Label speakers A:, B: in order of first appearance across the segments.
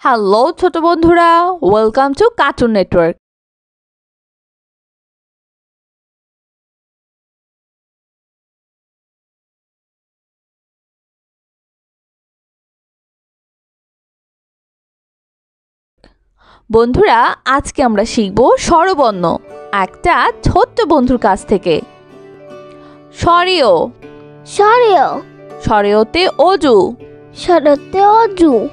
A: Hello ছোট বন্ধুরা, welcome to cartoon network. বন্ধুরা, আজকে আমরা শিখব স্বরবর্ণ একটা ছোট্ট বন্ধুর কাছ থেকে। স্বরেয়।
B: স্বরেয়।
A: স্বরেয়তে অজু।
B: স্বরেয়তে অজু।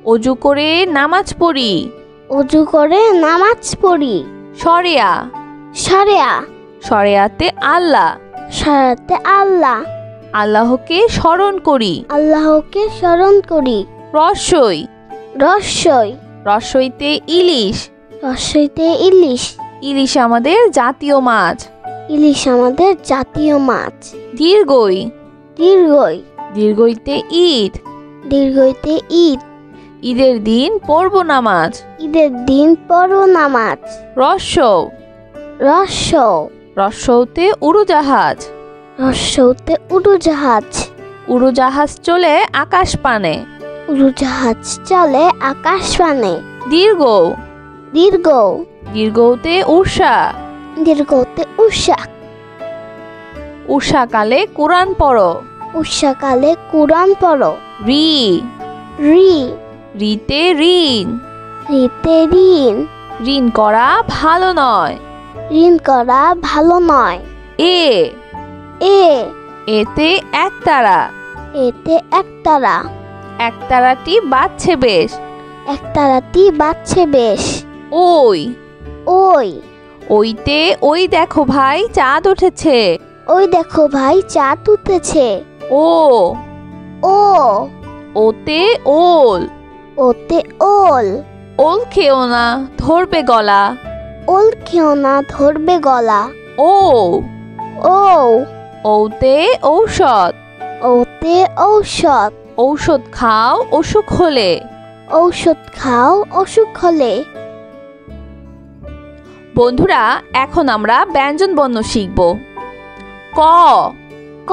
A: অজু করে নামাজ পড়ি।
B: অজু করে নামাজ পড়ি।
A: স্বরেয়া।
B: স্বরেয়া।
A: স্বরেয়াতে আল্লাহ।
B: স্বরেয়াতে আল্লাহ।
A: আল্লাহকে স্মরণ করি।
B: আল্লাহকে স্মরণ করি।
A: রস্বই।
B: রস্বই।
A: রস্বইতে ইলিশ।
B: রস্বইতে ইলিশ।
A: ইলিশ আমাদের জাতীয় মাছ।
B: ইলিশ আমাদের জাতীয় মাছ।
A: দীর্ঘই।
B: দীর্ঘই।
A: দীর্ঘইতে ঈদ।
B: দীর্ঘইতে ঈদ।
A: ঈদের দিন পড়ব নামাজ।
B: ঈদের দিন পড়ব নামাজ।
A: রস্বৌ।
B: রস্বৌ।
A: রস্বৌতে উড়োজাহাজ।
B: রস্বৌতে উড়োজাহাজ।
A: উড়োজাহাজ চলে আকাশ পানে।
B: উড়োজাহাজ চলে আকাশ পানে।
A: দীর্ঘ।
B: দীর্ঘ।
A: দীর্ঘতে উষা।
B: দীর্ঘতে উষা।
A: উষাকালে কোরআন পড়ো।
B: উষাকালে কোরআন পড়ো।
A: রি।
B: রি।
A: রিতে ঋণ।
B: রিতে ঋণ।
A: ঋণ করা ভালো নয়।
B: ঋণ করা ভালো নয়।
A: এ।
B: এ।
A: এতে একতারা।
B: এতে একতারা।
A: একতারাটি বাজছে বেশ।
B: একতারাটি বাজছে বেশ।
A: ওই।
B: ওই।
A: ওইতে ওই দেখো ভাই চাঁদ উঠেছে।
B: ওই দেখো ভাই চাঁদ উঠেছে।
A: ও।
B: ও।
A: ওতে ওল।
B: ওতে ওল।
A: ওল খেও না ধরবে গলা।
B: ওল খেও না ধরবে গলা।
A: ও।
B: ও।
A: ওতে ঔষধ।
B: ওতে ঔষধ।
A: ঔষধ খাও অসুখ হলে।
B: ঔষধ খাও অসুখ হলে।
A: বন্ধুরা, এখন আমরা ব্যঞ্জন বর্ণ শিখব। ক।
B: ক।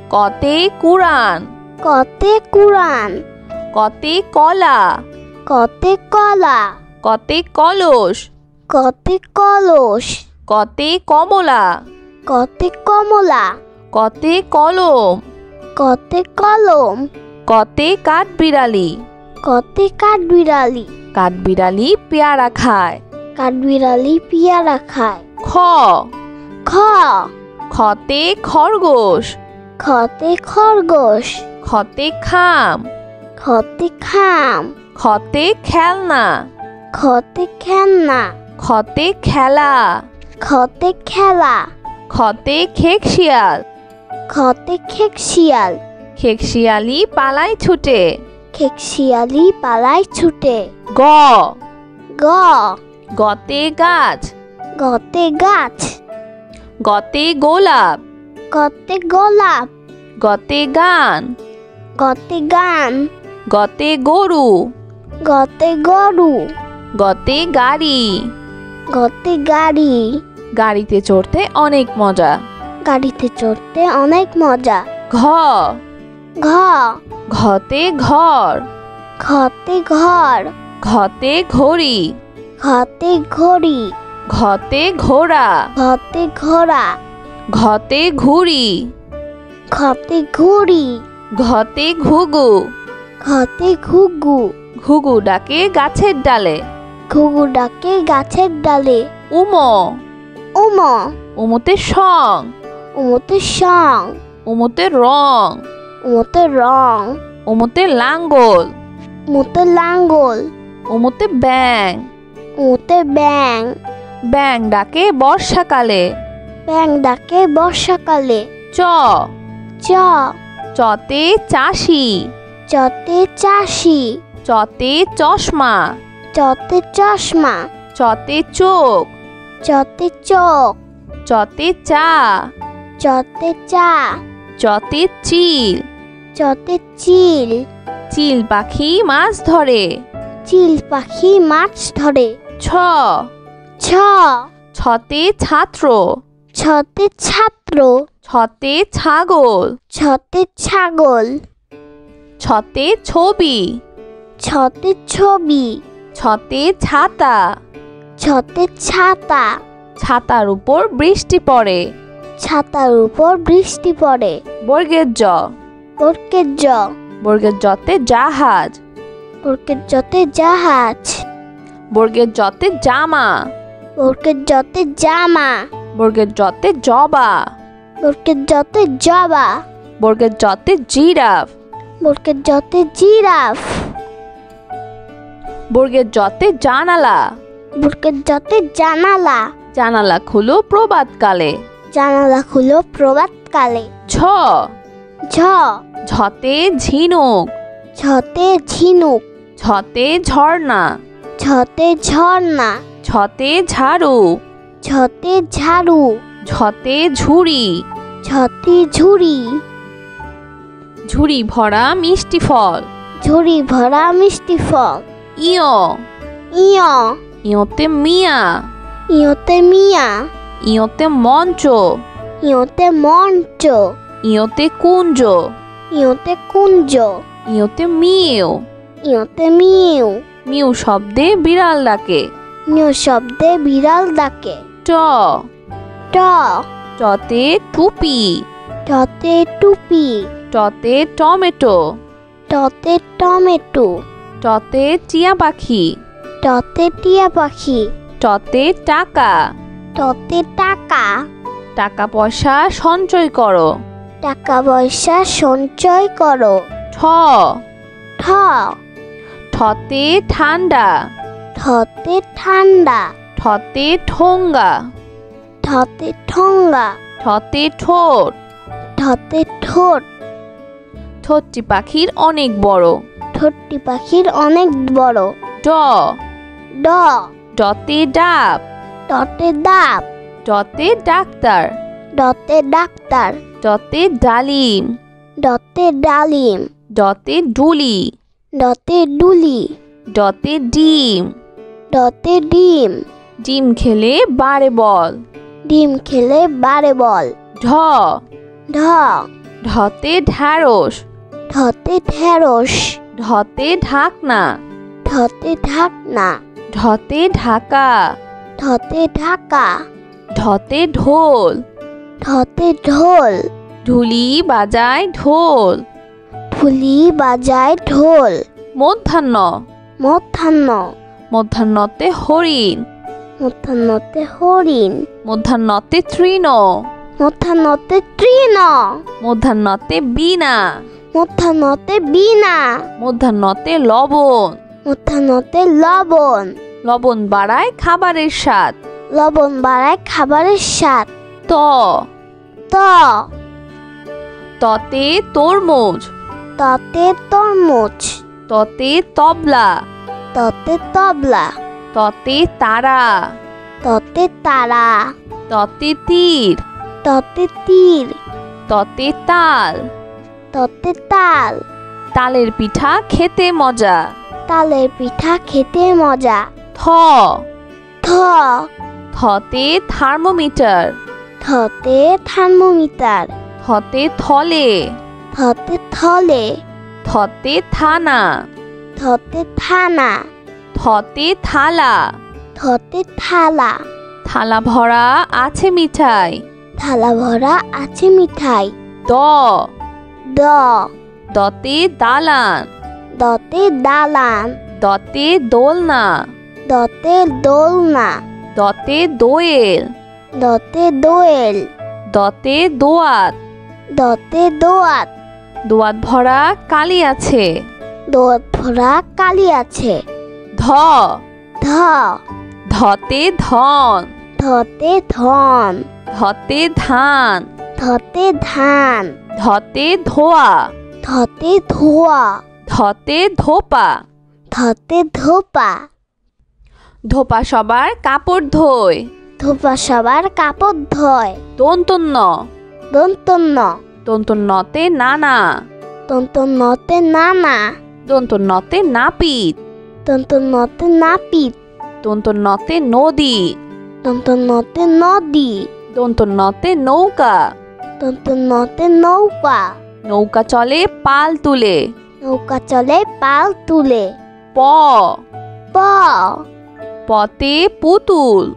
A: কতে কুরআন।
B: কতে কুরআন।
A: কতে কলা।
B: কতে কলা।
A: কতে কলস।
B: কতে কলস।
A: কতে কমলা।
B: কতে কমলা।
A: কতে কলম।
B: কতে কলম।
A: কতে কাঠবিড়ালি।
B: কতে কাঠবিড়ালি।
A: কাঠবিড়ালি পেয়ারা খায়।
B: কাঠবিড়ালি পেয়ারা খায়।
A: খ।
B: খ।
A: খতে খরগোশ।
B: খতে খরগোশ।
A: খতে খাম।
B: খতে খাম।
A: খতে খেলনা।
B: খতে খেলনা।
A: খতে খেলা।
B: খতে খেলা।
A: খতে খেকশিয়াল।
B: খতে খেকশিয়াল।
A: খেকশিয়ালি পালায় ছুটে।
B: খেকশিয়ালি পালায় ছুটে।
A: গ।
B: গ।
A: গতে গাছ।
B: গতে গাছ।
A: গতে গোলাপ।
B: গতে গোলাপ।
A: গতে গান।
B: গতে গান।
A: গতে গরু।
B: গতে গরু।
A: গতে গাড়ি।
B: গতে গাড়ি।
A: গাড়িতে চড়তে অনেক মজা।
B: গাড়িতে চড়তে অনেক মজা।
A: ঘ।
B: ঘ।
A: ঘতে ঘর।
B: ঘতে ঘর।
A: ঘতে ঘড়ি।
B: ঘতে ঘড়ি।
A: ঘতে ঘোড়া।
B: ঘতে ঘোড়া।
A: ঘতে ঘুড়ি।
B: ঘতে ঘুড়ি।
A: ঘতে ঘুঘু।
B: ঘতে ঘুঘু।
A: ঘুঘু ডাকে গাছের ডালে।
B: ঘুঘু ডাকে গাছের ডালে।
A: উমো।
B: উম।
A: উমোতে সং।
B: উমতে সং।
A: উমোতে রং।
B: উমতে রং।
A: উমোতে লাঙ্গল।
B: উমতে লাঙ্গল।
A: উমোতে ব্যাং।
B: উমতে ব্যাং।
A: ব্যাং ডাকে বর্ষাকালে।
B: ব্যাং ডাকে বর্ষাকালে।
A: চ।
B: চ।
A: চতে চাষি।
B: চতে চাষি।
A: চতে চশমা।
B: চতে চশমা।
A: চতে চোখ।
B: চতে চোখ।
A: চতে চা।
B: চতে চা।
A: চতে চিল।
B: চতে চিল।
A: চিল পাখি মাছ ধরে।
B: চিল পাখি মাছ ধরে।
A: ছ।
B: ছ।
A: ছতে ছাত্র।
B: ছতে ছাত্র।
A: ছতে ছাগল।
B: ছতে ছাগল।
A: ছতে ছবি।
B: ছতে ছবি।
A: ছতে ছাতা।
B: ছতে ছাতা।
A: ছাতার উপর বৃষ্টি পড়ে।
B: ছাতার উপর বৃষ্টি পড়ে।
A: বর্গের জ।
B: বর্গের জ।
A: বর্গের জতে জাহাজ।
B: বর্গের জতে জাহাজ।
A: বর্গের জতে জামা।
B: বর্গের জতে জামা।
A: বর্গের জতে জবা।
B: বর্গের জতে জবা।
A: বর্গের জতে জিরাফ।
B: বর্গের জতে জিরাফ।
A: বর্গের জতে জানালা।
B: বর্গের জতে জানালা।
A: জানালা খুলো প্রভাতকালে।
B: জানালা খুলো প্রভাতকালে।
A: ঝ।
B: ঝ।
A: ঝতে ঝিনুক।
B: ঝতে ঝিনুক।
A: ঝতে ঝর্ণা।
B: ঝতে ঝর্ণা।
A: ঝতে ঝাড়ু।
B: ঝতে ঝাড়ু।
A: ঝতে ঝুড়ি।
B: ঝতে ঝুড়ি।
A: ঝুড়ি ভরা মিষ্টি ফল।
B: ঝুড়ি ভরা মিষ্টি ফল।
A: ইয়।
B: ইয়।
A: ইয়তে মিয়া।
B: ইয়তে মিয়া।
A: ইয়তে মঞ্চ।
B: ইয়তে মঞ্চ।
A: ইয়তে কুঞ্জ।
B: ইয়তে কুঞ্জ।
A: ইয়তে মিউ।
B: ইয়তে মিউ।
A: মিউ শব্দে বিড়াল ডাকে।
B: মিউ শব্দে বিড়াল ডাকে।
A: ট।
B: ট।
A: টতে টুপি।
B: টতে টুপি।
A: টতে টমেটো।
B: টতে টমেটো।
A: টতে টিয়া পাখি।
B: টতে টিয়া পাখি।
A: টতে টাকা।
B: টতে টাকা।
A: টাকা পয়সা সঞ্চয় করো।
B: টাকা পয়সা সঞ্চয় করো।
A: ঠ।
B: ঠ।
A: ঠতে ঠান্ডা।
B: ঠতে ঠান্ডা।
A: ঠতে ঠোঙ্গা।
B: ঠতে ঠোঙ্গা।
A: ঠতে ঠোঁট।
B: ঠতে ঠোঁট।
A: ঠোঁটটি পাখির অনেক বড়।
B: ঠোঁটটি পাখির অনেক বড়।
A: ড।
B: ড।
A: ডতে ডাব।
B: ডতে ডাব।
A: ডতে ডাক্তার।
B: ডতে ডাক্তার।
A: ডতে ডালিম।
B: ডতে ডালিম।
A: ডতে ডুলি।
B: ডতে ডুলি।
A: ডতে ডিম।
B: ডতে ডিম।
A: ডিম খেলে বাড়ে বল।
B: ডিম খেলে বাড়ে বল।
A: ঢ।
B: ঢ।
A: ঢতে ঢ্যাঁড়স।
B: ঢতে ঢেঁড়স।
A: ঢতে ঢাকনা।
B: ঢতে ঢাকনা।
A: ঢতে ঢাকা।
B: ঢতে ঢাকা।
A: ঢতে ঢোল।
B: ঢতে ঢোল।
A: ঢুলি বাজায় ঢোল।
B: ঢুলি বাজায় ঢোল।
A: মধ্যাহ্ন।
B: মধ্যাহ্ন।
A: মধ্যাহ্নতে হরিণ।
B: মধ্যাহ্নতে হরিণ।
A: মধ্যাহ্নতে তৃণ।
B: মধ্যাহ্নতে তৃণ।
A: মধ্যাহ্নতে বীণা।
B: মধ্যাহ্নতে বীণা।
A: মধ্যাহ্নতে লবণ।
B: মধ্যাহ্নতে লবণ।
A: লবণ বাড়ায় খাবারের স্বাদ।
B: লবণ বাড়ায় খাবারের স্বাদ।
A: ত।
B: ত।
A: ততে তরমুজ।
B: ততে তরমুজ।
A: ততে তবলা।
B: ততে তবলা।
A: ততে তারা।
B: ততে তারা।
A: ততে তীর।
B: ততে তীর।
A: ততে তাল।
B: ততে তাল।
A: তালের পিঠা খেতে মজা।
B: তালের পিঠা খেতে মজা।
A: থ।
B: থ।
A: থতে থার্মোমিটার।
B: থতে থার্মোমিটার।
A: থতে থলে।
B: থতে থলে।
A: থতে থানা।
B: থতে থানা।
A: থতে থালা।
B: থতে থালা।
A: থালা ভরা আছে মিঠাই।
B: থালা ভরা আছে মিঠাই।
A: দ।
B: দ।
A: দতে দালান।
B: দতে দালান।
A: দতে দোলনা।
B: দতে দোলনা।
A: দতে দোয়েল।
B: দতে দোয়েল।
A: দতে দোয়াত।
B: দতে দোয়াত।
A: দোয়াত ভরা কালি আছে।
B: দোয়াত ভরা কালি আছে।
A: ধ।
B: ধ।
A: ধতে ধন।
B: ধতে ধন।
A: ধতে ধান।
B: ধতে ধান।
A: ধতে ধোয়া।
B: ধতে ধোয়া।
A: ধতে ধোপা।
B: ধতে ধোপা।
A: ধোপা সবার কাপড় ধোয়।
B: ধোপা সবার কাপড় ধোয়।
A: দন্তন্য।
B: দন্তন্য।
A: দন্তন্যতে নানা।
B: দন্তন্যতে নানা।
A: দন্তন্যতে নাপিত।
B: দন্তন্যতে নাপিত।
A: দন্তন্যতে নদী।
B: দন্তন্যতে নদী।
A: দন্তন্যতে নৌকা।
B: দন্তন্যতে নৌকা।
A: নৌকা চলে পাল তুলে।
B: নৌকা চলে পাল তুলে।
A: প
B: প
A: পতে পুতুল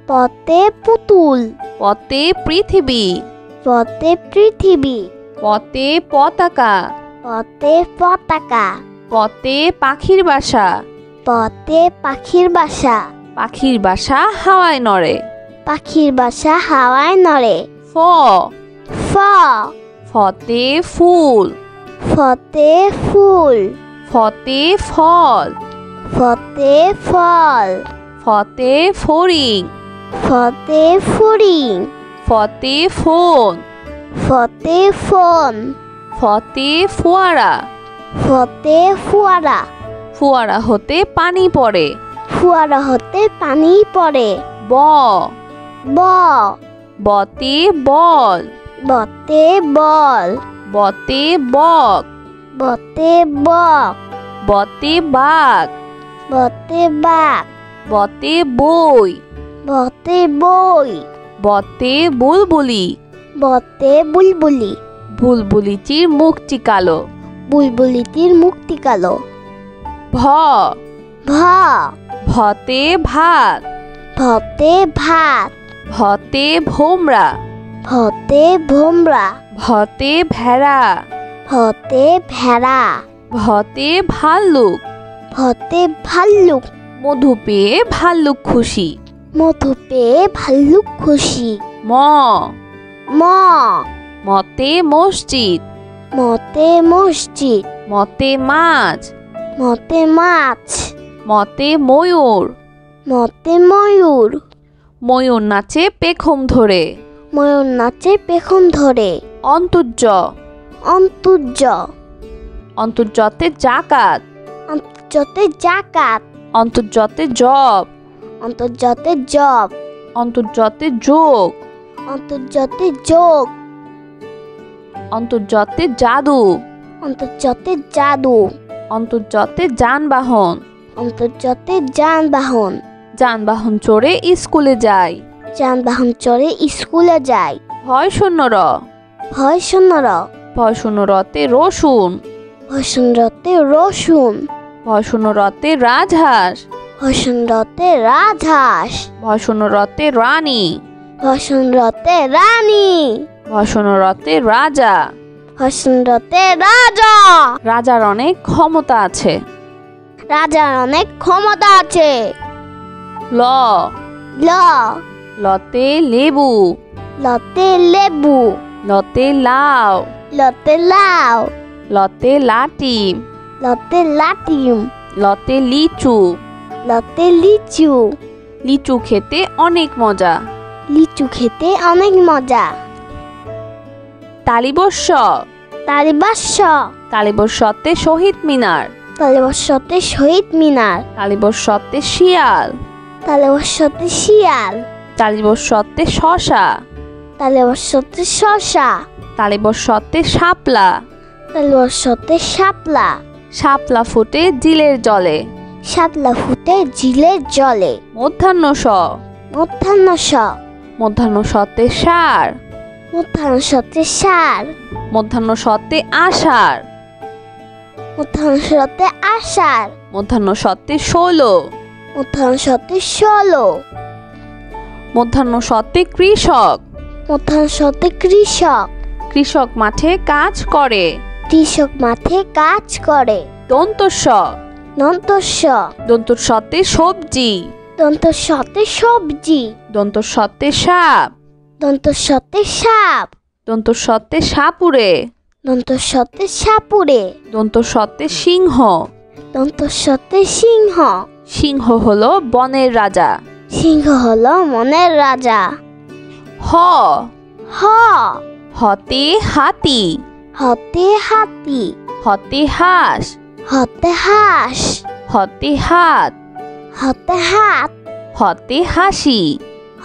B: পতে পুতুল
A: পতে পৃথিবী
B: পতে পৃথিবী
A: পতে পতাকা
B: পতে পতাকা
A: পতে পাখির বাসা
B: পতে পাখির বাসা
A: পাখির বাসা হাওয়ায় নড়ে
B: পাখির বাসা হাওয়ায় নড়ে
A: ফ
B: ফ
A: ফতে ফুল
B: ফতে ফুল
A: ফতে ফল
B: ফতে ফল
A: ফতে ফড়িং
B: ফতে ফড়িং
A: ফতে ফোন
B: ফতে ফোন
A: ফতে ফোয়ারা
B: ফতে ফোয়ারা
A: ফোয়ারা হতে পানি পড়ে
B: ফোয়ারা হতে পানি পড়ে
A: ব
B: ব
A: বতে বল
B: বতে বল
A: বতে বক
B: বতে বক
A: বতে বাঘ
B: বতে বাঘ
A: বতে বই
B: বতে বই
A: বতে বুলবুলি
B: বতে বুলবুলি
A: বুলবুলিটির মুখটি কালো
B: বুলবুলিটির মুখটি কালো
A: ভ
B: ভ
A: ভতে ভাত
B: ভতে ভাত
A: ভতে ভোমরা
B: ভতে ভোমরা
A: ভতে ভেড়া
B: ভতে ভেড়া
A: ভতে ভাল্লুক
B: ভতে ভাল্লুক
A: মধু পেয়ে ভাল্লুক খুশি
B: মধু পেয়ে ভাল্লুক খুশি
A: ম
B: ম
A: মতে মসজিদ
B: মতে মসজিদ
A: মতে মাছ
B: মতে মাছ
A: মতে ময়ূর
B: মতে ময়ূর
A: ময়ূর নাচে পেখম ধরে
B: ময়ূর নাচে পেখম ধরে
A: অন্তর্য
B: অন্তর্য
A: অন্তর্যতে জাকাত
B: অন্তর্যতে জাকাত
A: অন্তর্যতে জব
B: অন্তর্যতে জব
A: অন্তর্যতে যোগ
B: অন্তর্যতে যোগ
A: অন্তর্যতে জাদু
B: অন্তর্যতে জাদু
A: অন্তর্যতে যানবাহন
B: অন্তর্যতে যানবাহন
A: যানবাহন চড়ে স্কুলে যায়
B: যানবাহন চড়ে স্কুলে যায়
A: ভয় শূন্য র
B: ভয় শূন্য র
A: ভয় শূন্য রতে রসুন
B: ভয় শূন্যতে রসুন
A: ভয় শূন্য রতে রাজহাঁস
B: ভয় শূন্যতে রাজহাঁস
A: ভয় শূন্য রতে রানী
B: ভয় শূন্যতে রানী
A: ভয় শূন্য রতে রাজা
B: ভয় শূন্যতে রাজা
A: রাজার অনেক ক্ষমতা আছে
B: রাজার অনেক ক্ষমতা আছে
A: ল
B: ল
A: লতে লেবু
B: লতে লেবু
A: লতে লাউ
B: লতে লাউ
A: লতে লাটিম
B: লতে লাটিম
A: লতে লিচু
B: লতে লিচু
A: লিচু খেতে অনেক মজা
B: লিচু খেতে অনেক মজা
A: তালিবস্য
B: তালিবাস্য
A: তালিবস্যতে শহীদ মিনার
B: তালিবাস্যতে শহীদ মিনার
A: তালিবস্যতে শিয়াল
B: তালিবাস্যতে শিয়াল
A: তালিবস্যতে শশা
B: তালিবাস্যতে শশা
A: তালিবস্যতে শাপলা
B: তালিবাস্যতে শাপলা
A: শাপলা ফুটে জিলের জলে
B: শাপলা ফুটে ঝিলের জলে
A: মধ্যাহ্ন স
B: মধ্যাহ্ন স
A: মধ্যাহ্ন সতে সার
B: মধ্যাহ্ন সতে সার
A: মধ্যাহ্ন সতে আষাঢ়
B: মধ্যাহ্ন সতে আষাঢ়
A: মধ্যাহ্ন সতে 16
B: মধ্যাহ্ন সতে 16
A: মধ্যাহ্ন সতে কৃষক
B: মধ্যাহ্ন সতে কৃষক
A: কৃষক মাঠে কাজ করে
B: কৃষক মাঠে কাজ করে
A: দন্তস্ব
B: দন্তস্ব
A: দন্তস্বতে সবজি
B: দন্তস্বতে সবজি
A: দন্তস্বতে সাপ
B: দন্তস্বতে সাপ
A: দন্তস্বতে সাপুরে
B: দন্তস্বতে সাপুরে
A: দন্তস্বতে সিংহ
B: দন্তস্বতে সিংহ
A: সিংহ হলো বনের রাজা
B: সিংহ হলো মনের রাজা
A: হ
B: হ
A: হতে হাতি
B: হতে হাতি
A: হতে হাঁস
B: হতে হাঁস
A: হতে হাত
B: হতে হাত
A: হতে হাসি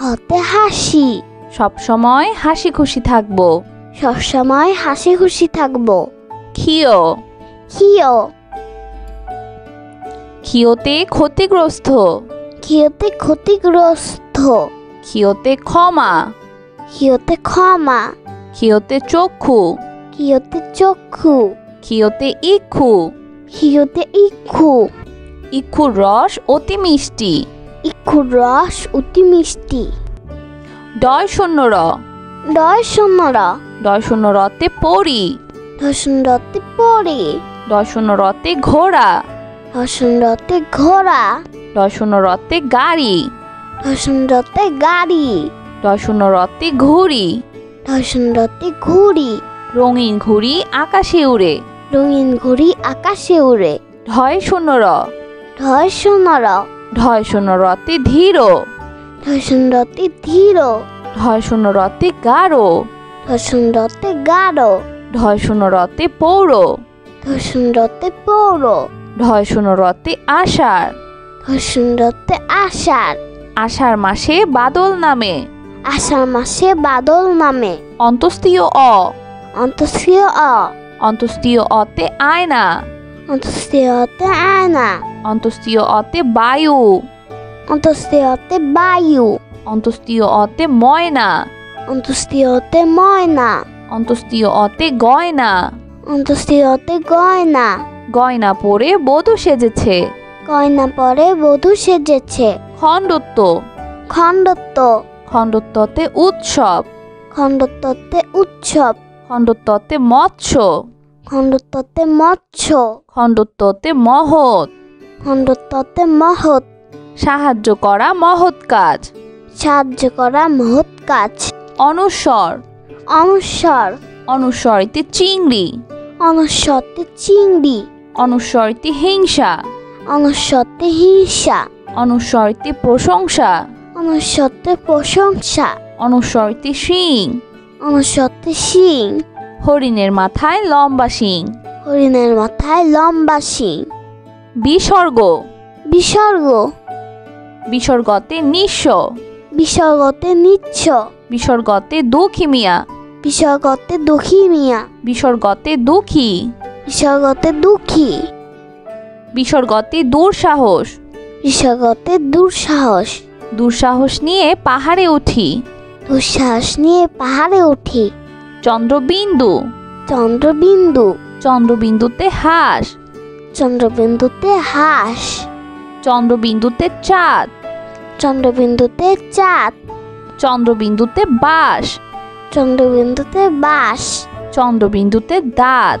B: হতে হাসি
A: সবসময় হাসি খুশি থাকবো
B: সবসময় হাসি খুশি থাকবো
A: ক্ষিয়
B: ক্ষিয়
A: ক্ষিয়তে ক্ষতিগ্রস্ত
B: ক্ষিয়তে ক্ষতিগ্রস্ত
A: ক্ষিয়তে ক্ষমা
B: ক্ষিয়তে ক্ষমা
A: ক্ষিয়তে চক্ষু
B: ক্ষিয়তে চক্ষু
A: ক্ষিয়তে ইক্ষু
B: ক্ষিয়তে ইক্ষু
A: ইক্ষুর রস অতি মিষ্টি।
B: ইক্ষুর রস অতি মিষ্টি।
A: ডয় শূন্য র।
B: ডয় শূন্য র।
A: ডয় শূন্য রতে পরি।
B: ডয় শূন্য রতে পরি।
A: ডয় শূন্য রতে ঘোড়া।
B: ডয় শূন্য রতে ঘোড়া।
A: ডয় শূন্য রতে গাড়ি।
B: ডয় শূন্য রতে গাড়ি।
A: ডয় শূন্য রতে ঘুড়ি।
B: ডয় শূন্য রতে ঘুড়ি।
A: রঙিন ঘুড়ি আকাশে উড়ে।
B: রঙিন ঘুড়ি আকাশে উড়ে।
A: ঢয় শূন্য র।
B: ঢয় শূন্য র।
A: ঢয় শূন্য রতে ধীর।
B: ঢয় শূন্য রতে ধীর।
A: ঢয় শূন্য রতে গাঢ়।
B: ঢয় শূন্য রতে গাঢ়।
A: ঢয় শূন্য রতে পৌর।
B: ঢয় শূন্য রতে পৌর।
A: ঢয় শূন্য রতে আষাঢ়।
B: ঢয় শূন্য রতে আষাঢ়।
A: আষাঢ় মাসে বাদল নামে।
B: আষাঢ় মাসে বাদল নামে।
A: অন্তস্তীয় অ।
B: অন্তস্তীয় অ।
A: অন্তস্তীয় অতে আয়না।
B: অন্তস্তীয় অতে আয়না।
A: অন্তস্তীয় অতে বায়ু।
B: অন্তস্তীয় অতে বায়ু।
A: অন্তস্তীয় অতে ময়না।
B: অন্তস্তীয় অতে ময়না।
A: অন্তস্তীয় অতে গয়না।
B: অন্তস্তীয় অতে গয়না।
A: গয়না পরে বধূ সেজেছে।
B: গয়না পরে বধূ সেজেছে।
A: খণ্ডত্ব।
B: খণ্ডত্ব।
A: খণ্ডত্বতে উৎসব।
B: খণ্ডত্বতে উৎসব।
A: খণ্ডত্বতে মৎস্য।
B: খণ্ডত্বতে মৎস্য।
A: খণ্ডত্বতে মহৎ।
B: খণ্ডত্বতে মহৎ।
A: সাহায্য করা মহৎ কাজ।
B: সাহায্য করা মহৎ কাজ।
A: অনুস্বর।
B: অনুস্বর।
A: অনুস্বরিতে চিংড়ি।
B: অনুস্বরতে চিংড়ি।
A: অনুস্বরিতে হিংসা।
B: অনুস্বরতে হিংসা।
A: অনুস্বরিতে প্রশংসা।
B: অনুস্বরতে প্রশংসা।
A: অনুস্বরিতে শিং।
B: অনুস্বরতে শিং।
A: হরিণের মাথায় লম্বা শিং।
B: হরিণের মাথায় লম্বা শিং।
A: বিসর্গ।
B: বিসর্গ।
A: বিসর্গতে নিঃস্ব।
B: বিসর্গতে নিচ্ছ।
A: বিসর্গতে দুঃখী মিয়া।
B: বিসর্গতে দুঃখী মিয়া।
A: বিসর্গতে দুঃখী।
B: বিসর্গতে দুঃখী।
A: বিসর্গতে দুঃসাহস।
B: বিসর্গতে দুঃসাহস।
A: দুঃসাহস নিয়ে পাহাড়ে উঠি।
B: দুঃসাহস নিয়ে পাহাড়ে উঠি।
A: চন্দ্রবিন্দু।
B: চন্দ্রবিন্দু।
A: চন্দ্রবিন্দুতে হাঁস।
B: চন্দ্রবিন্দুতে হাঁস।
A: চন্দ্রবিন্দুতে চাঁদ।
B: চন্দ্রবিন্দুতে চাঁদ।
A: চন্দ্রবিন্দুতে বাঁশ।
B: চন্দ্রবিন্দুতে বাঁশ।
A: চন্দ্রবিন্দুতে দাঁত।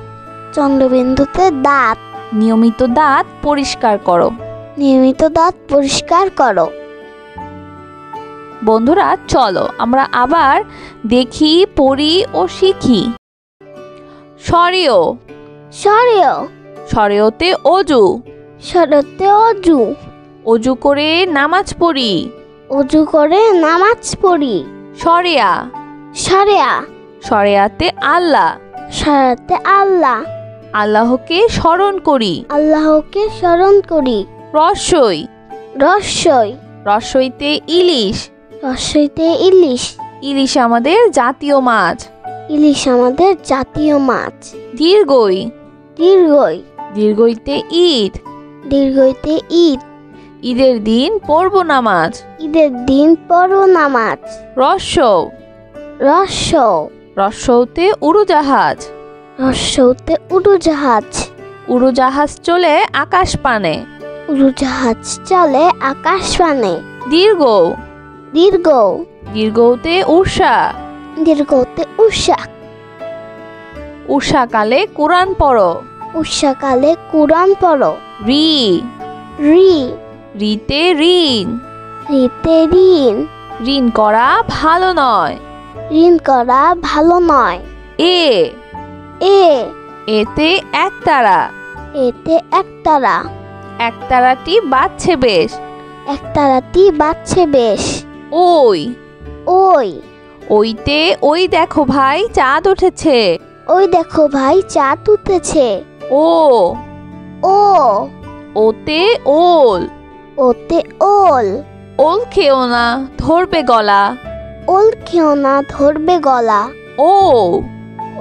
B: চন্দ্রবিন্দুতে দাঁত।
A: নিয়মিত দাঁত পরিষ্কার করো।
B: নিয়মিত দাঁত পরিষ্কার করো।
A: বন্ধুরা চলো আমরা আবার দেখি, পড়ি ও শিখি। সরেও।
B: সরেও।
A: সরেওতে অজু।
B: সরেতে অজু।
A: অজু করে নামাজ পড়ি।
B: অজু করে নামাজ পড়ি।
A: সরেয়া।
B: সরেয়া।
A: সরেয়াতে আল্লাহ।
B: সরেয়াতে আল্লাহ।
A: আল্লাহকে স্মরণ করি।
B: আল্লাহকে স্মরণ করি।
A: রসই।
B: রসই।
A: রসইতে ইলিশ।
B: রসইতে ইলিশ।
A: ইলিশ আমাদের জাতীয় মাছ।
B: ইলিশ আমাদের জাতীয় মাছ।
A: দীর্ঘই।
B: দীর্ঘই।
A: দীর্ঘইতে ঈদ।
B: দীর্ঘইতে ঈদ।
A: ঈদের দিন পড়ব নামাজ।
B: ঈদের দিন পড়ব নামাজ।
A: রস্যৌ।
B: রস্যৌ।
A: রস্যৌতে উড়োজাহাজ।
B: রস্যৌতে উড়োজাহাজ।
A: উড়োজাহাজ চলে আকাশ পানে।
B: উড়োজাহাজ চলে আকাশ পানে।
A: দীর্ঘ।
B: দীর্ঘ।
A: দীর্ঘতে উষা।
B: দীর্ঘতে উষা।
A: উষাকালে কোরআন পড়ো।
B: উষাকালে কোরআন পড়ো।
A: রি।
B: রি।
A: রিতে ঋণ।
B: রিতে ঋণ।
A: ঋণ করা ভালো নয়।
B: ঋণ করা ভালো নয়।
A: এ।
B: এ।
A: এতে একতারা।
B: এতে একতারা।
A: একতারাটি বাজছে বেশ।
B: একতারাটি বাজছে বেশ।
A: ওই।
B: ওই।
A: ওইতে ওই দেখো ভাই চাঁদ উঠেছে।
B: ওই দেখো ভাই চাঁদ উঠেছে।
A: ও।
B: ও।
A: ওতে ওল।
B: ওতে ওল।
A: ওল খেও না ধরবে গলা।
B: ওল খেও না ধরবে গলা।
A: ও।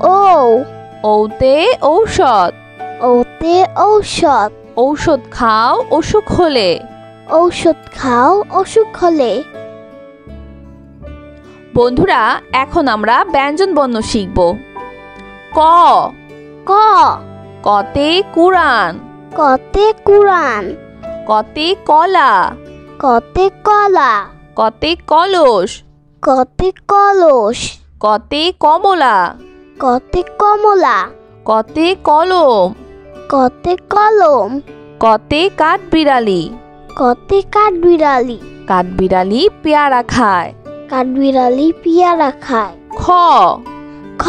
B: ও।
A: ওতে ঔষধ।
B: ওতে ঔষধ।
A: ঔষধ খাও অসুখ হলে।
B: ঔষধ খাও অসুখ হলে।
A: বন্ধুরা এখন আমরা ব্যঞ্জন বর্ণ শিখব। ক।
B: ক।
A: কতে কুরআন।
B: কতে কুরআন।
A: কতে কলা।
B: কতে কলা।
A: কতে কলস।
B: কতে কলস।
A: কতে কমলা।
B: কতে কমলা।
A: কতে কলম।
B: কতে কলম।
A: কতে কাঠবিড়ালি।
B: কতে কাঠবিড়ালি।
A: কাঠবিড়ালি পেয়ারা খায়।
B: কাঠবিড়ালি পেয়ারা খায়।
A: খ।
B: খ।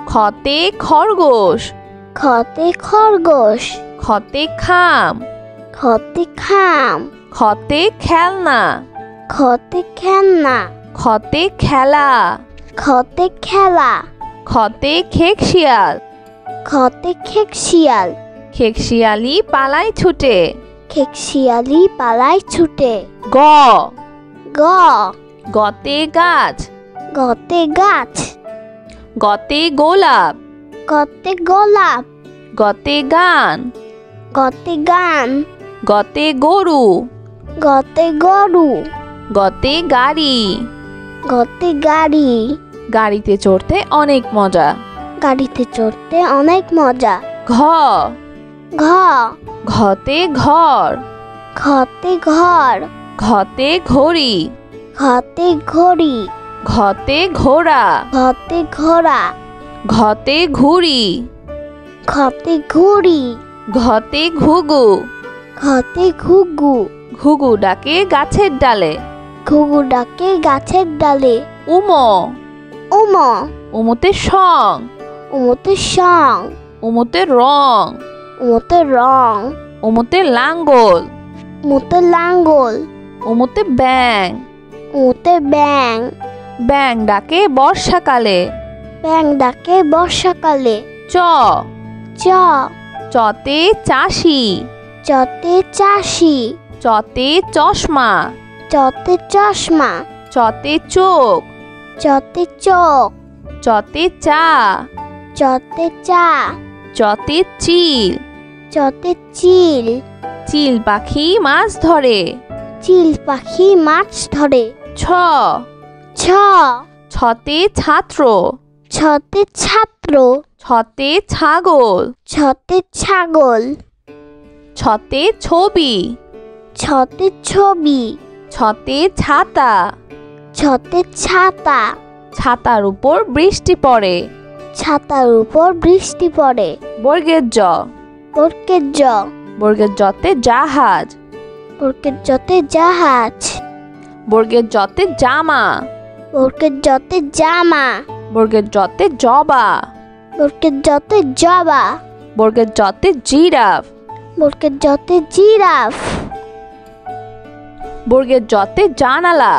A: খতে খরগোশ।
B: খতে খরগোশ।
A: খতে খাম।
B: খতে খাম।
A: খতে খেলনা।
B: খতে খেলনা।
A: খতে খেলা।
B: খতে খেলা।
A: খতে খেকশিয়াল।
B: খতে খেকশিয়াল।
A: খেকশিয়ালি পালায় ছুটে।
B: খেকশিয়ালি পালায় ছুটে।
A: গ।
B: গ।
A: গতে গাছ।
B: গতে গাছ।
A: গতে গোলাপ।
B: গতে গোলাপ।
A: গতে গান।
B: গতে গান।
A: গতে গরু।
B: গতে গরু।
A: গতে গাড়ি।
B: গতে গাড়ি।
A: গাড়িতে চড়তে অনেক মজা।
B: গাড়িতে চড়তে অনেক মজা।
A: ঘ।
B: ঘ।
A: ঘতে ঘর।
B: ঘতে ঘর।
A: ঘতে ঘড়ি।
B: ঘতে ঘড়ি।
A: ঘতে ঘোড়া।
B: ঘতে ঘোড়া।
A: ঘতে ঘুড়ি।
B: ঘতে ঘুড়ি।
A: ঘতে ঘুঘু।
B: ঘতে ঘুঘু।
A: ঘুঘু ডাকে গাছের ডালে।
B: ঘুঘু ডাকে গাছের ডালে।
A: উমো।
B: উম।
A: উমোতে সং।
B: উমতে সং।
A: উমোতে রং।
B: উমতে রং।
A: উমোতে লাঙ্গল।
B: উমতে লাঙ্গল।
A: উমোতে ব্যাং।
B: উমতে ব্যাং।
A: ব্যাং ডাকে বর্ষাকালে।
B: ব্যাং ডাকে বর্ষাকালে।
A: চ।
B: চ।
A: চতে চাষি।
B: চতে চাষি।
A: চতে চশমা।
B: চতে চশমা।
A: চতে চোখ।
B: চতে চোখ।
A: চতে চা।
B: চতে চা।
A: চতে চিল।
B: চতে চিল।
A: চিল পাখি মাছ ধরে।
B: চিল পাখি মাছ ধরে।
A: ছ।
B: ছ।
A: ছতে ছাত্র।
B: ছতে ছাত্র।
A: ছতে ছাগল।
B: ছতে ছাগল।
A: ছতে ছবি।
B: ছতে ছবি।
A: ছতে ছাতা।
B: ছতে ছাতা।
A: ছাতার উপর বৃষ্টি পড়ে।
B: ছাতার উপর বৃষ্টি পড়ে।
A: বর্গের জ।
B: বর্গের জ।
A: বর্গের জতে জাহাজ।
B: বর্গের জতে জাহাজ।
A: বর্গের জতে জামা।
B: বর্গের জতে জামা।
A: বর্গের জতে জবা।
B: বর্গের জতে জবা।
A: বর্গের জতে জিরাফ।
B: বর্গের জতে জিরাফ।
A: বর্গের জতে জানালা।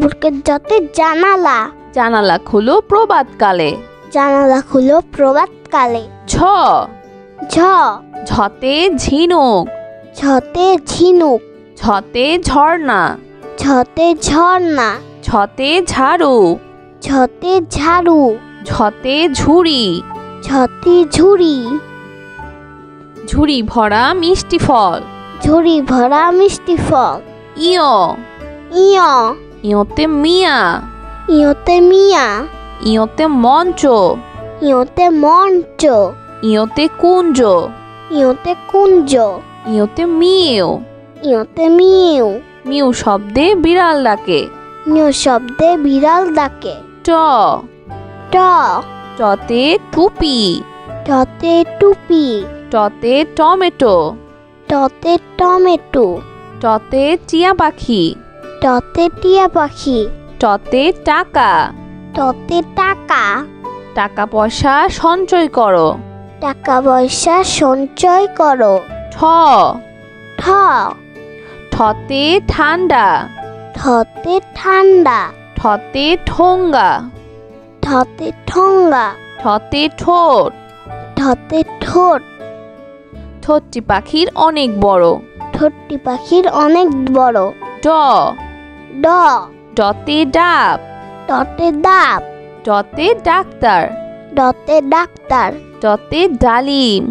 B: বর্গের জতে জানালা।
A: জানালা খুলো প্রভাতকালে।
B: জানালা খুলো প্রভাতকালে।
A: ছ।
B: ঝ।
A: ঝতে ঝিনুক।
B: ঝতে ঝিনুক।
A: ঝতে ঝর্ণা।
B: ঝতে ঝর্ণা।
A: ঝতে ঝাড়ু।
B: ঝতে ঝাড়ু।
A: ঝতে ঝুড়ি।
B: ঝতে ঝুড়ি।
A: ঝুড়ি ভরা মিষ্টি ফল।
B: ঝুড়ি ভরা মিষ্টি ফল।
A: ইয়।
B: ইয়।
A: ইয়তে মিয়া।
B: ইয়তে মিয়া।
A: ইয়তে মঞ্চ।
B: ইয়তে মঞ্চ।
A: ইয়তে কুঞ্জ।
B: ইয়তে কুঞ্জ।
A: ইয়তে মিউ।
B: ইয়তে মিউ।
A: মিউ শব্দে বিড়াল ডাকে।
B: মিউ শব্দে বিড়াল ডাকে।
A: ট।
B: ট।
A: টতে টুপি।
B: টতে টুপি।
A: টতে টমেটো।
B: টতে টমেটো।
A: টতে টিয়া পাখি।
B: টতে টিয়া পাখি।
A: টতে টাকা।
B: টতে টাকা।
A: টাকা পয়সা সঞ্চয় করো।
B: টাকা পয়সা সঞ্চয় করো।
A: ঠ।
B: ঠ।
A: ঠতে ঠান্ডা।
B: ঠতে ঠান্ডা।
A: ঠতে ঠোঙ্গা।
B: ঠতে ঠোঙ্গা।
A: ঠতে ঠোঁট।
B: ঠতে ঠোঁট।
A: ঠোঁটটি পাখির অনেক বড়।
B: ঠোঁটটি পাখির অনেক বড়।
A: ড।
B: ড।
A: ডতে ডাব।
B: ডতে ডাব।
A: ডতে ডাক্তার।
B: ডতে ডাক্তার।
A: ডতে ডালিম।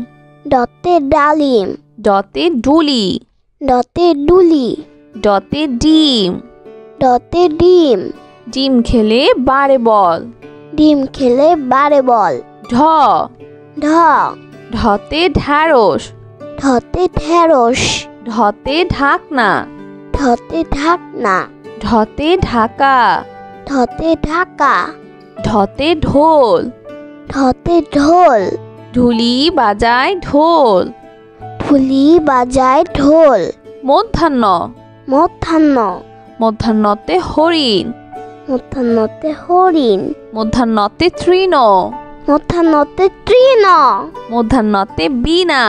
B: ডতে ডালিম।
A: ডতে ডুলি।
B: ডতে ডুলি।
A: ডতে ডিম।
B: ডতে ডিম।
A: ডিম খেলে বাড়ে বল।
B: ডিম খেলে বাড়ে বল।
A: ঢ।
B: ঢ।
A: ঢতে ঢ্যাঁড়স।
B: ঢতে ঢেঁড়স।
A: ঢতে ঢাকনা।
B: ঢতে ঢাকনা।
A: ঢতে ঢাকা।
B: ঢতে ঢাকা।
A: ঢতে ঢোল।
B: ঢতে ঢোল।
A: ঢুলি বাজায় ঢোল।
B: ঢুলি বাজায় ঢোল।
A: মধ্যাহ্ন।
B: মধ্যাহ্ন।
A: মধ্যাহ্নতে হরিণ।
B: মধ্যাহ্নতে হরিণ।
A: মধ্যাহ্নতে তৃণ।
B: মধ্যাহ্নতে তৃণ।
A: মধ্যাহ্নতে বীণা।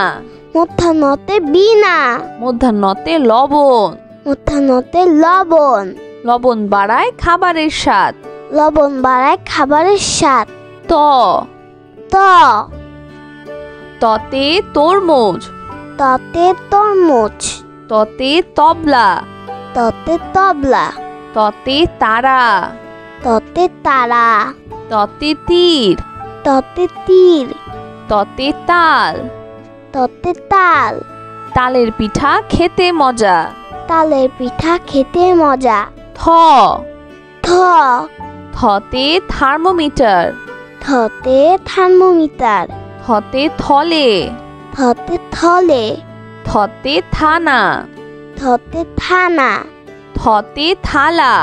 B: মধ্যাহ্নতে বীণা।
A: মধ্যাহ্নতে লবণ।
B: মধ্যাহ্নতে লবণ।
A: লবণ বাড়ায় খাবারের স্বাদ।
B: লবণ বাড়ায় খাবারের স্বাদ।
A: ত।
B: ত।
A: ততে তরমুজ।
B: ততে তরমুজ।
A: ততে তবলা।
B: ততে তবলা।
A: ততে তারা।
B: ততে তারা।
A: ততে তীর।
B: ততে তীর।
A: ততে তাল।
B: ততে তাল।
A: তালের পিঠা খেতে মজা।
B: তালের পিঠা খেতে মজা।
A: থ।
B: থ।
A: থতে থার্মোমিটার।
B: থতে থার্মোমিটার।
A: থতে থলে।
B: থতে থলে।
A: থতে থানা।
B: থতে থানা।
A: থতে থালা।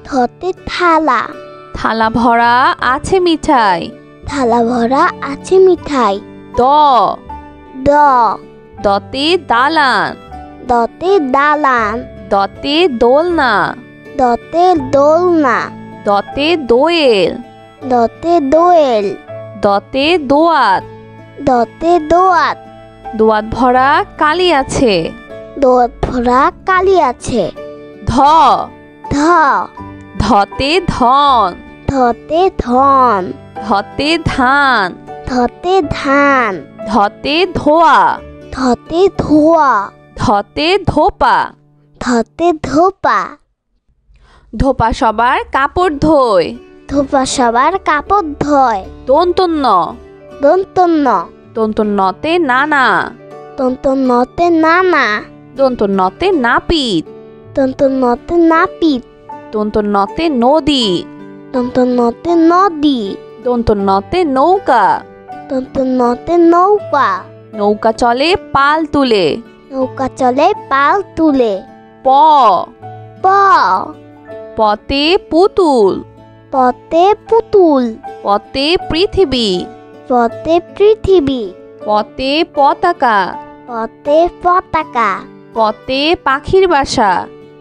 B: থতে থালা।
A: থালা ভরা আছে মিঠাই।
B: থালা ভরা আছে মিঠাই।
A: দ।
B: দ।
A: দতে দালান।
B: দতে দালান।
A: দতে দোলনা।
B: দতে দোলনা।
A: দতে দোয়েল।
B: দতে দোয়েল।
A: দতে দোয়াত।
B: দতে দোয়াত।
A: দোয়াত ভরা কালি আছে।
B: দোয়াত ভরা কালি আছে।
A: ধ।
B: ধ।
A: ধতে ধন।
B: ধতে ধন।
A: ধতে ধান।
B: ধতে ধান।
A: ধতে ধোয়া।
B: ধতে ধোয়া।
A: ধতে ধোপা।
B: ধতে ধোপা।
A: ধোপা সবার কাপড় ধোয়।
B: ধোপা সবার কাপড় ধোয়।
A: দন্তন্য।
B: দন্তন্য।
A: দন্তন্যতে নানা।
B: দন্তন্যতে নানা।
A: দন্তন্যতে নাপিত।
B: দন্তন্যতে নাপিত।
A: দন্তন্যতে নদী।
B: দন্তন্যতে নদী।
A: দন্তন্যতে নৌকা।
B: দন্তন্যতে নৌকা।
A: নৌকা চলে পাল তুলে।
B: নৌকা চলে পাল তুলে।
A: প।
B: প।
A: পতে পুতুল।
B: পতে পুতুল।
A: পতে পৃথিবী।
B: পতে পৃথিবী।
A: পতে পতাকা।
B: পতে পতাকা।
A: পতে পাখির বাসা।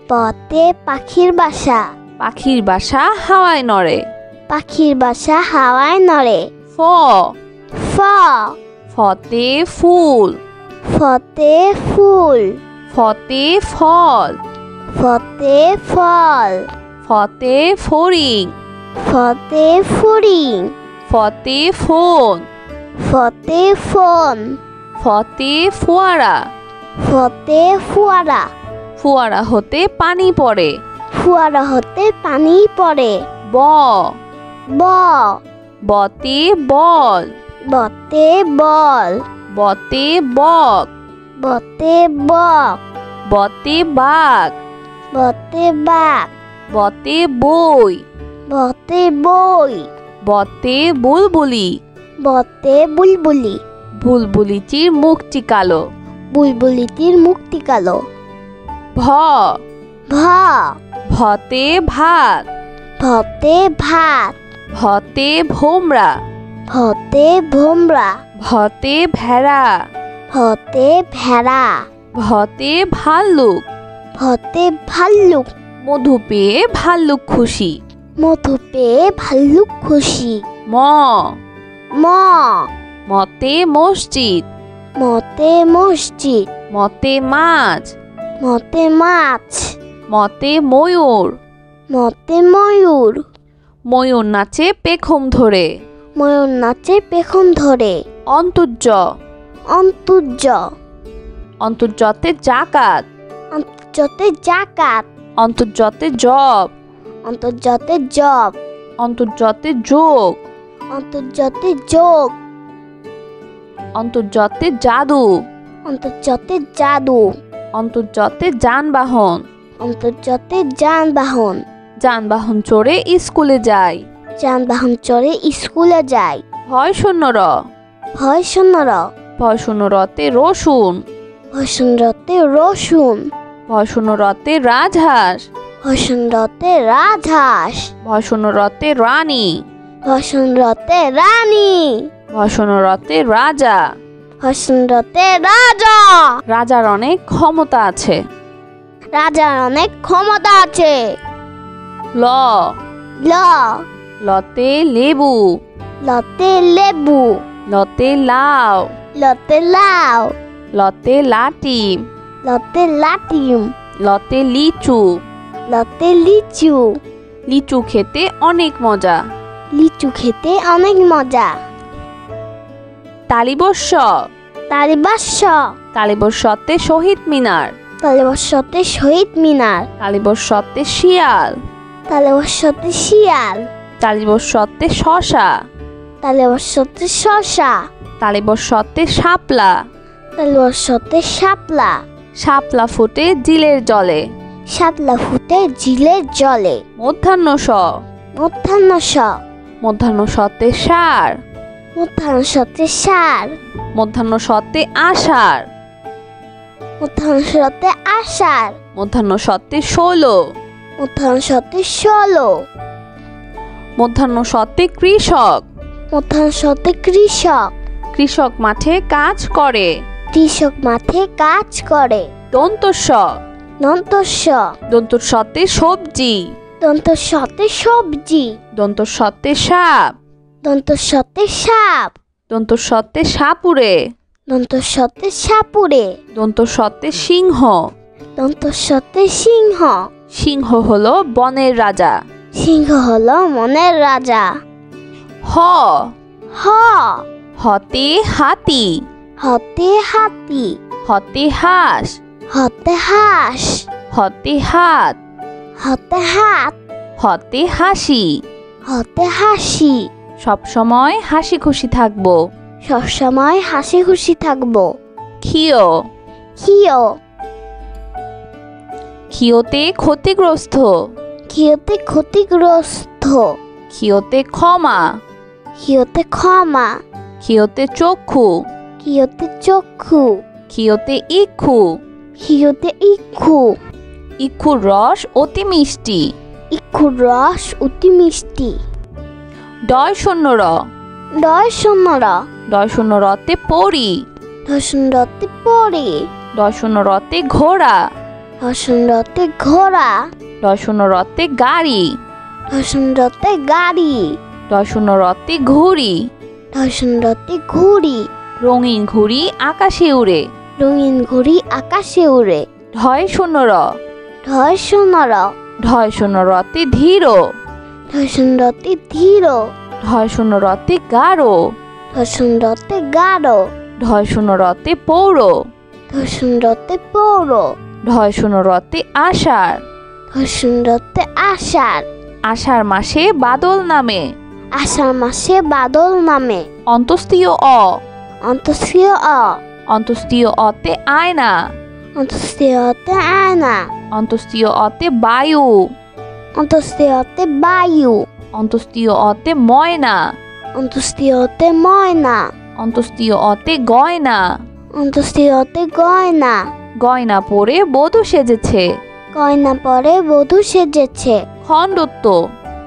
B: পতে পাখির বাসা।
A: পাখির বাসা হাওয়ায় নড়ে।
B: পাখির বাসা হাওয়ায় নড়ে।
A: ফ।
B: ফ।
A: ফতে ফুল।
B: ফতে ফুল।
A: ফতে ফল।
B: ফতে ফল।
A: ফতে ফড়িং।
B: ফতে ফড়িং।
A: ফতে ফোন।
B: ফতে ফোন।
A: ফতে ফোয়ারা।
B: ফতে ফোয়ারা।
A: ফোয়ারা হতে পানি পড়ে।
B: ফোয়ারা হতে পানি পড়ে।
A: ব।
B: ব।
A: বতে বল।
B: বতে বল।
A: বতে বক।
B: বতে বক।
A: বতে বাঘ।
B: বতে বাঘ।
A: বতে বই।
B: বতে বই।
A: বতে বুলবুলি।
B: বতে বুলবুলি।
A: বুলবুলিটির মুখটি কালো।
B: বুলবুলিটির মুখটি কালো।
A: ভ।
B: ভ।
A: ভতে ভাত।
B: ভতে ভাত।
A: ভতে ভোমরা।
B: ভতে ভোমরা।
A: ভতে ভেড়া।
B: ভতে ভেড়া।
A: ভতে ভাল্লুক।
B: ভতে ভাল্লুক।
A: মধু পেয়ে ভাল্লুক খুশি।
B: মধু পেয়ে ভাল্লুক খুশি।
A: ম।
B: ম।
A: মতে মসজিদ।
B: মতে মসজিদ।
A: মতে মাছ।
B: মতে মাছ।
A: মতে ময়ূর।
B: মতে ময়ূর।
A: ময়ূর নাচে পেখম ধরে।
B: ময়ূর নাচে পেখম ধরে।
A: অন্তর্য।
B: অন্তর্য।
A: অন্তর্যতে জাকাত।
B: অন্তর্যতে জাকাত।
A: অন্তর্যতে জব।
B: অন্তর্যতে জব।
A: অন্তর্যতে যোগ।
B: অন্তর্যতে যোগ।
A: অন্তর্যতে জাদু।
B: অন্তর্যতে জাদু।
A: অন্তর্যতে যানবাহন।
B: অন্তর্যতে যানবাহন।
A: যানবাহন চড়ে স্কুলে যায়।
B: যানবাহন চড়ে স্কুলে যায়।
A: ভয় শূন্য র।
B: ভয় শূন্য র।
A: ভয় শূন্য রতে রসুন।
B: ভসনরতে রসুন।
A: ভসনরতে রাজহাঁস।
B: ভসনরতে রাজহাঁস।
A: ভসনরতে রানী।
B: ভসনরতে রানী।
A: ভসনরতে রাজা।
B: ভসনরতে রাজা।
A: রাজার অনেক ক্ষমতা আছে।
B: রাজার অনেক ক্ষমতা আছে।
A: ল।
B: ল।
A: লতে লেবু।
B: লতে লেবু।
A: লতে লাউ।
B: লতে লাউ।
A: লতে লাটিম।
B: লতে লাটিম।
A: লতে লিচু।
B: লতে লিচু।
A: লিচু খেতে অনেক মজা।
B: লিচু খেতে অনেক মজা।
A: তালিবস্য।
B: তালিবাস্য।
A: তালিবস্যতে শহীদ মিনার।
B: তালিবাস্যতে শহীদ মিনার।
A: তালিবস্যতে শিয়াল।
B: তালিবাস্যতে শিয়াল।
A: তালিবস্যতে শশা।
B: তালিবাস্যতে শশা।
A: তালিবস্যতে শাপলা।
B: তালিবাস্যতে শাপলা।
A: শাপলা ফুটে জিলের জলে।
B: শাপলা ফুটে ঝিলের জলে।
A: মধ্যাহ্ন স।
B: মধ্যাহ্ন স।
A: মধ্যাহ্ন সতে সার।
B: মধ্যাহ্ন সতে সার।
A: মধ্যাহ্ন সতে আষাঢ়।
B: মধ্যাহ্ন সতে আষাঢ়।
A: মধ্যাহ্ন সতে ষোলো।
B: মধ্যাহ্ন সতে ষোলো।
A: মধ্যাহ্ন সতে কৃষক।
B: মধ্যাহ্ন সতে কৃষক।
A: কৃষক মাঠে কাজ করে।
B: কৃষক মাঠে কাজ করে।
A: দন্তস্ব।
B: দন্তস্ব।
A: দন্তস্বতে সবজি।
B: দন্তস্বতে সবজি।
A: দন্তস্বতে সাপ।
B: দন্তস্বতে সাপ।
A: দন্তস্বতে সাপুরে।
B: দন্তস্বতে সাপুরে।
A: দন্তস্বতে সিংহ।
B: দন্তস্বতে সিংহ।
A: সিংহ হলো বনের রাজা।
B: সিংহ হলো মনের রাজা।
A: হ।
B: হ।
A: হতে হাতি।
B: হতে হাতি।
A: হতে হাঁস।
B: হতে হাঁস।
A: হতে হাত।
B: হতে হাত।
A: হতে হাসি।
B: হতে হাসি।
A: সবসময় হাসি খুশি থাকবো।
B: সবসময় হাসি খুশি থাকবো।
A: ক্ষিয়।
B: ক্ষিয়।
A: ক্ষিয়তে ক্ষতিগ্রস্ত।
B: ক্ষিয়তে ক্ষতিগ্রস্ত।
A: ক্ষিয়তে ক্ষমা।
B: ক্ষিয়তে ক্ষমা।
A: ক্ষিয়তে চক্ষু।
B: ক্ষিয়তে চক্ষু।
A: ক্ষিয়তে ইক্ষু।
B: ক্ষিয়তে ইক্ষু।
A: ইক্ষুর রস অতি মিষ্টি।
B: ইক্ষুর রস অতি মিষ্টি।
A: ডয় শূন্য র।
B: ডয় শূন্য র।
A: ডয় শূন্য রতে পরি।
B: ধর্ষণ রতে পড়ে।
A: ডয় শূন্য রতে ঘোড়া।
B: ধর্ষণ রতে ঘোড়া।
A: ডয় শূন্য রতে গাড়ি।
B: ধর্ষণ রতে গাড়ি।
A: ডয় শূন্য রতে ঘুড়ি।
B: ধর্ষণ রতে ঘুড়ি।
A: রঙিন ঘুড়ি আকাশে উড়ে।
B: রঙিন ঘুড়ি আকাশে উড়ে।
A: ঢয় শূন্য র।
B: ঢয় শূন্য র।
A: ঢয় শূন্য রতে ধীর।
B: ধর্ষণ রতে ধীর।
A: ঢয় শূন্য রতে গাঢ়।
B: ধর্ষণ রতে গাঢ়।
A: ঢয় শূন্য রতে পৌর।
B: ধর্ষণ রতে পৌর।
A: ঢয় শূন্য রতে আষাঢ়।
B: ধর্ষণ রতে আষাঢ়।
A: আষাঢ় মাসে বাদল নামে।
B: আষাঢ় মাসে বাদল নামে।
A: অন্তস্তীয় অ।
B: অন্তস্তীয় অ।
A: অন্তস্তীয় অতে আয়না।
B: অন্তস্তীয় অতে আয়না।
A: অন্তস্তীয় অতে বায়ু।
B: অন্তস্তীয় অতে বায়ু।
A: অন্তস্তীয় অতে ময়না।
B: অন্তস্তীয় অতে ময়না।
A: অন্তস্তীয় অতে গয়না।
B: অন্তস্তীয় অতে গয়না।
A: গয়না পরে বধূ সেজেছে।
B: গয়না পরে বধূ সেজেছে।
A: খণ্ডত্ব।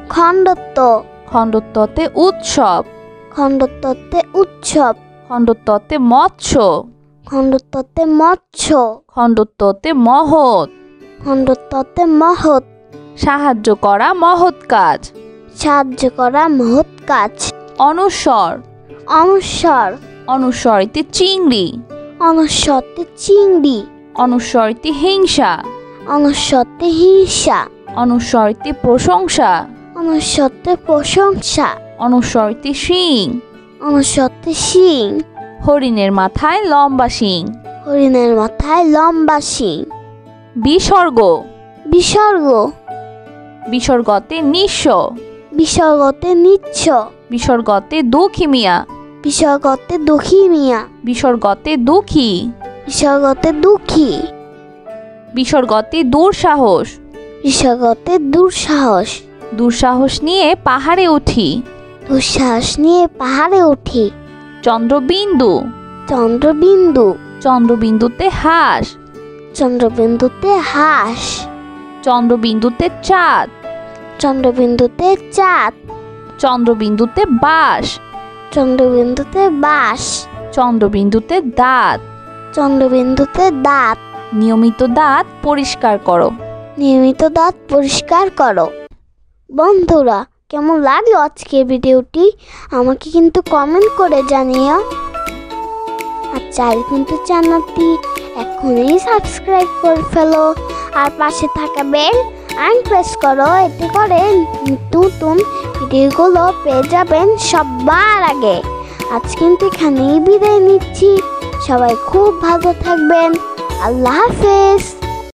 B: খণ্ডত্ব।
A: খণ্ডত্বতে উৎসব।
B: খণ্ডত্বতে উৎসব।
A: খণ্ডত্বতে মৎস্য।
B: খণ্ডত্বতে মৎস্য।
A: খণ্ডত্বতে মহৎ।
B: খণ্ডত্বতে মহৎ।
A: সাহায্য করা মহৎ কাজ।
B: সাহায্য করা মহৎ কাজ।
A: অনুস্বর।
B: অনুস্বর।
A: অনুস্বরিতে চিংড়ি।
B: অনুস্বরতে চিংড়ি।
A: অনুস্বরিতে হিংসা।
B: অনুস্বরতে হিংসা।
A: অনুস্বরিতে প্রশংসা।
B: অনুস্বরতে প্রশংসা।
A: অনুস্বরিতে শিং।
B: অনুস্বরতে শিং।
A: হরিণের মাথায় লম্বা শিং।
B: হরিণের মাথায় লম্বা শিং।
A: বিসর্গ।
B: বিসর্গ।
A: বিসর্গতে নিঃস্ব।
B: বিসর্গতে নিচ্ছ।
A: বিসর্গতে দুঃখী মিয়া।
B: বিসর্গতে দুঃখী মিয়া।
A: বিসর্গতে দুঃখী।
B: বিসর্গতে দুঃখী।
A: বিসর্গতে দুঃসাহস।
B: বিসর্গতে দুঃসাহস।
A: দুঃসাহস নিয়ে পাহাড়ে উঠি।
B: দুঃসাহস নিয়ে পাহাড়ে উঠি।
A: চন্দ্রবিন্দু।
B: চন্দ্রবিন্দু।
A: চন্দ্রবিন্দুতে হাঁস।
B: চন্দ্রবিন্দুতে হাঁস।
A: চন্দ্রবিন্দুতে চাঁদ।
B: চন্দ্রবিন্দুতে চাঁদ।
A: চন্দ্রবিন্দুতে বাঁশ।
B: চন্দ্রবিন্দুতে বাঁশ।
A: চন্দ্রবিন্দুতে দাঁত।
B: চন্দ্রবিন্দুতে দাঁত।
A: নিয়মিত দাঁত পরিষ্কার করো।
B: নিয়মিত দাঁত পরিষ্কার করো। বন্ধুরা, কেমন লাগলো আজকের ভিডিওটি আমাকে কিন্তু কমেন্ট করে জানিও। আর চাইলে কিন্তু চ্যানেলটি এখনই সাবস্ক্রাইব করে ফেলো আর পাশে থাকা বেল আইকন প্রেস করো। এতে করে নতুন ভিডিওগুলো পেয়ে যাবেন সবার আগে। আজ কিন্তু এখানেই বিদায় নিচ্ছি। সবাই খুব ভালো থাকবেন। আল্লাহ হাফেজ।